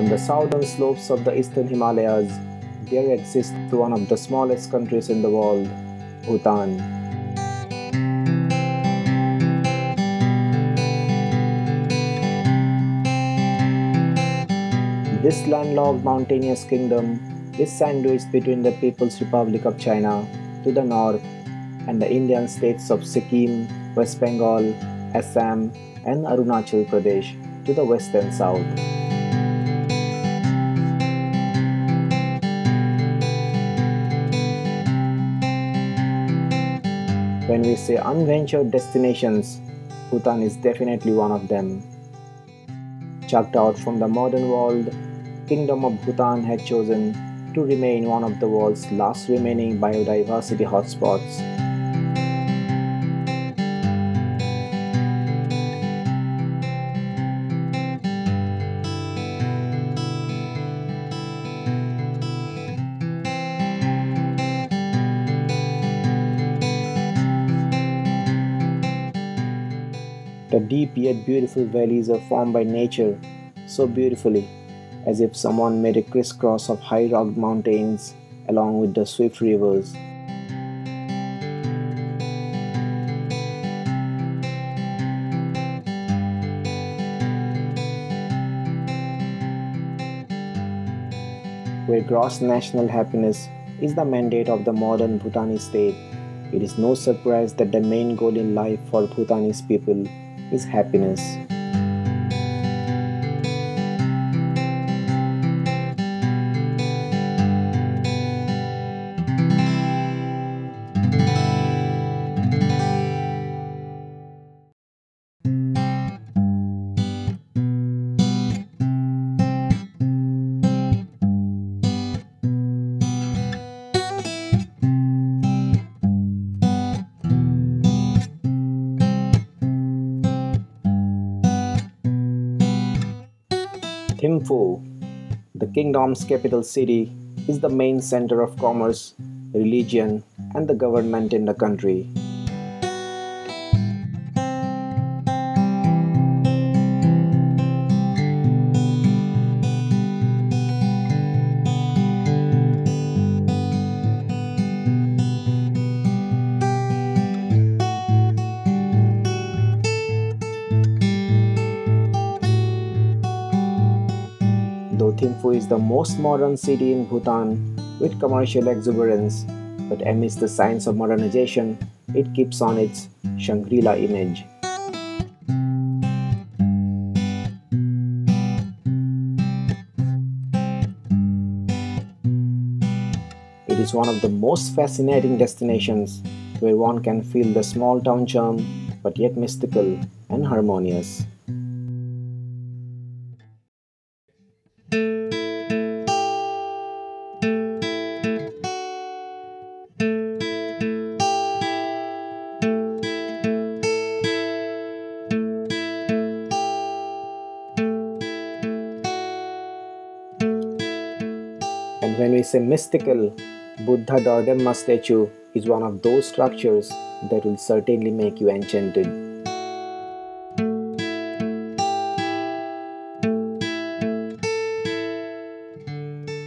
On the southern slopes of the eastern Himalayas, there exists one of the smallest countries in the world, Bhutan. This landlocked mountainous kingdom is sandwiched between the People's Republic of China to the north and the Indian states of Sikkim, West Bengal, Assam, and Arunachal Pradesh to the west and south. When we say unventured destinations, Bhutan is definitely one of them. Chucked out from the modern world, Kingdom of Bhutan had chosen to remain one of the world's last remaining biodiversity hotspots. The deep yet beautiful valleys are formed by nature so beautifully, as if someone made a crisscross of high rugged mountains along with the swift rivers. Where gross national happiness is the mandate of the modern Bhutanese state, it is no surprise that the main goal in life for Bhutanese people is happiness. Thimphu, the kingdom's capital city, is the main center of commerce, religion, and the government in the country. Though Thimphu is the most modern city in Bhutan with commercial exuberance, but amidst the signs of modernization, it keeps on its Shangri-La image. It is one of the most fascinating destinations where one can feel the small town charm, but yet mystical and harmonious. And when we say mystical, Buddha Dardamma statue is one of those structures that will certainly make you enchanted.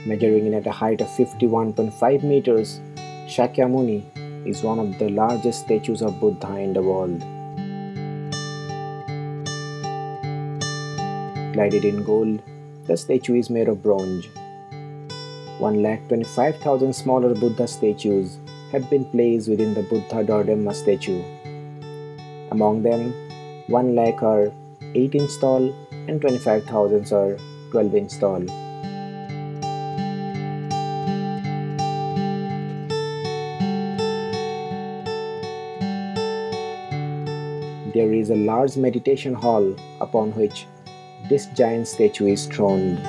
Measuring in at a height of 51.5 meters, Shakyamuni is one of the largest statues of Buddha in the world. Cladded in gold, the statue is made of bronze. 125,000 smaller Buddha statues have been placed within the Buddha Dardamma statue. Among them, 1 lakh are 8-inch tall and 25,000 are 12-inch tall. There is a large meditation hall upon which this giant statue is throned.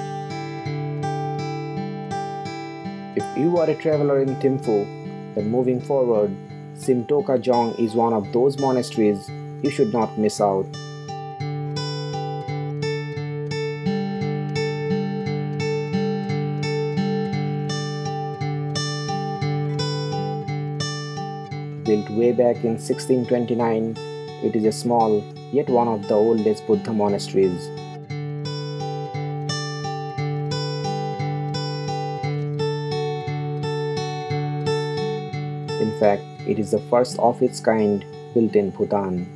If you are a traveler in Thimphu, then moving forward, Simtoka Jong is one of those monasteries you should not miss out. Built way back in 1629, it is a small yet one of the oldest Buddha monasteries. fact, it is the first of its kind built in Bhutan.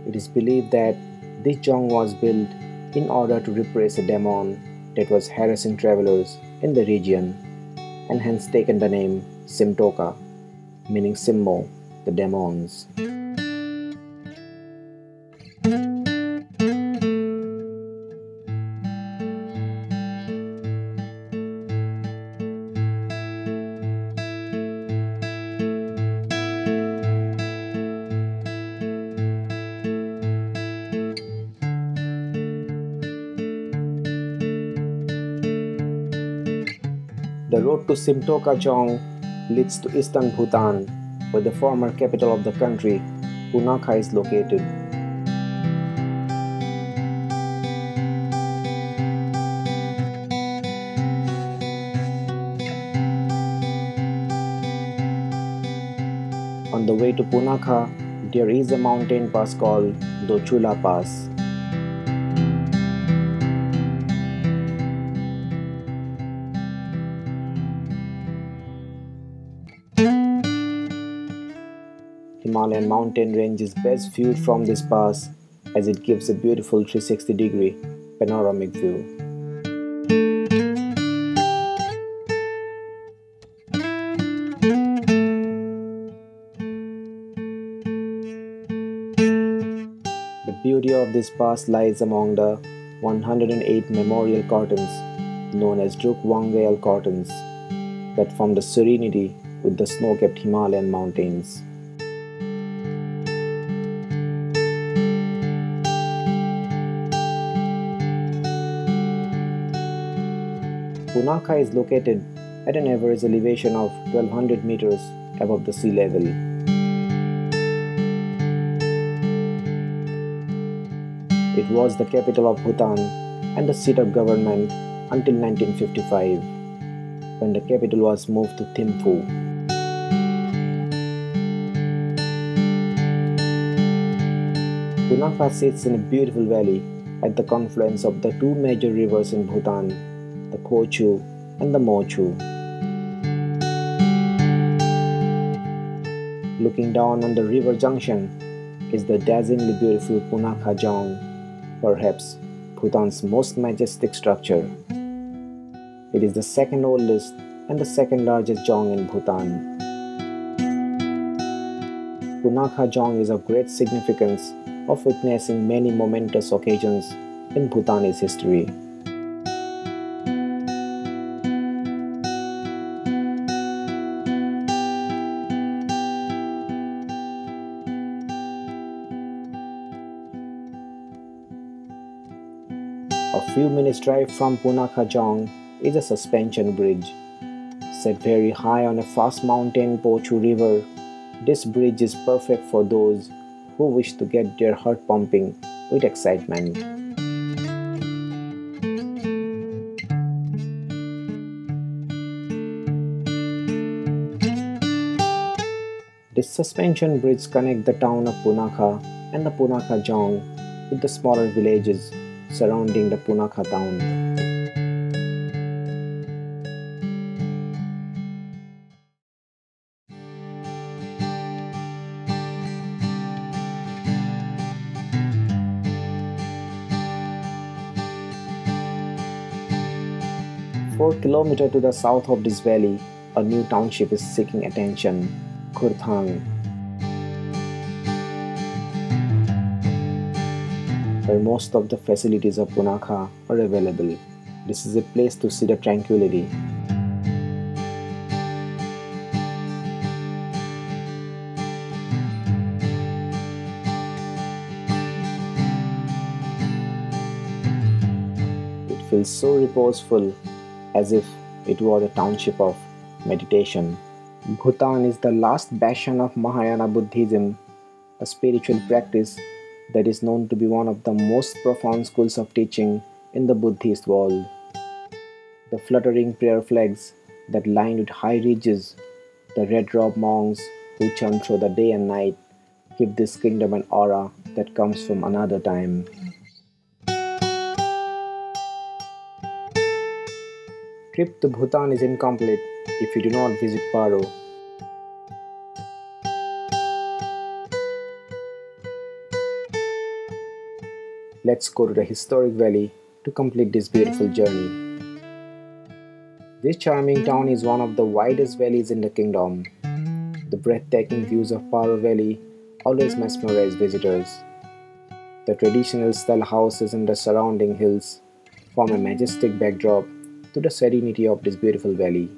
It is believed that this jong was built in order to repress a demon that was harassing travelers in the region and hence taken the name Simtoka, meaning Simmo, the demons. The road to Simtoka Jong leads to eastern Bhutan, where the former capital of the country, Punakha, is located. On the way to Punakha, there is a mountain pass called Dochula Pass. Himalayan mountain range is best viewed from this pass as it gives a beautiful 360-degree panoramic view. The beauty of this pass lies among the 108 memorial gardens known as Druk Wangayal gardens that form the serenity with the snow-capped Himalayan mountains. Punakha is located at an average elevation of 1200 meters above the sea level. It was the capital of Bhutan and the seat of government until 1955, when the capital was moved to Thimphu. Punakha sits in a beautiful valley at the confluence of the two major rivers in Bhutan, the Khochu and the Mochu. Looking down on the river junction is the dazzlingly beautiful Punakha Jong, perhaps Bhutan's most majestic structure. It is the second oldest and the second largest Jong in Bhutan. Punakha Jong is of great significance of witnessing many momentous occasions in Bhutanese history. A few minutes drive from Punakha Jong is a suspension bridge. Set very high on a fast mountain Pochu River, this bridge is perfect for those who wish to get their heart pumping with excitement. This suspension bridge connects the town of Punakha and the Punakha Jong with the smaller villages surrounding the Punakha town. Four kilometers to the south of this valley, a new township is seeking attention, Khurthang, where most of the facilities of Punakha are available. This is a place to see the tranquility. It feels so reposeful, as if it were a township of meditation. Bhutan is the last bastion of Mahayana Buddhism, a spiritual practice that is known to be one of the most profound schools of teaching in the Buddhist world. The fluttering prayer flags that lined with high ridges, the red-robed monks who chant through the day and night give this kingdom an aura that comes from another time. Trip to Bhutan is incomplete if you do not visit Paro. Let's go to the historic valley to complete this beautiful journey. This charming town is one of the widest valleys in the kingdom. The breathtaking views of Paro Valley always mesmerize visitors. The traditional style houses in the surrounding hills form a majestic backdrop to the serenity of this beautiful valley.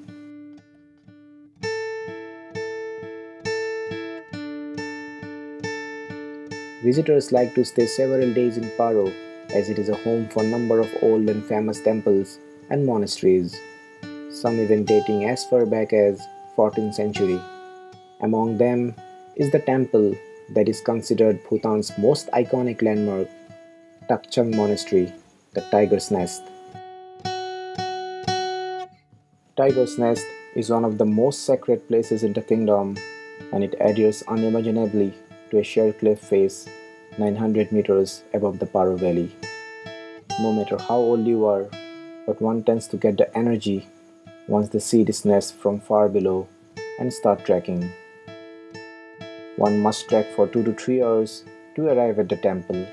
Visitors like to stay several days in Paro as it is a home for a number of old and famous temples and monasteries, some even dating as far back as 14th century. Among them is the temple that is considered Bhutan's most iconic landmark, Takchang Monastery, the Tiger's Nest. Tiger's Nest is one of the most sacred places in the kingdom, and it adheres unimaginably to a sheer cliff face 900 meters above the Paro Valley. No matter how old you are, but one tends to get the energy once they see this nest from far below and start trekking. One must trek for 2 to 3 hours to arrive at the temple.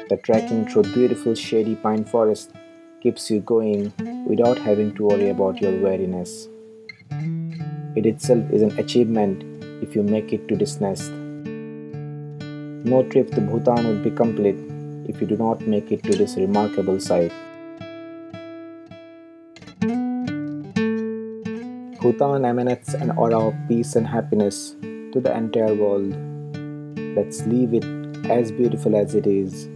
The trekking through beautiful shady pine forest keeps you going without having to worry about your weariness. It itself is an achievement if you make it to this nest. No trip to Bhutan would be complete if you do not make it to this remarkable site. Bhutan emanates an aura of peace and happiness to the entire world. Let's leave it as beautiful as it is.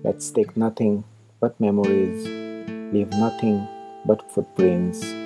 Let's take nothing but memories, leave nothing but footprints.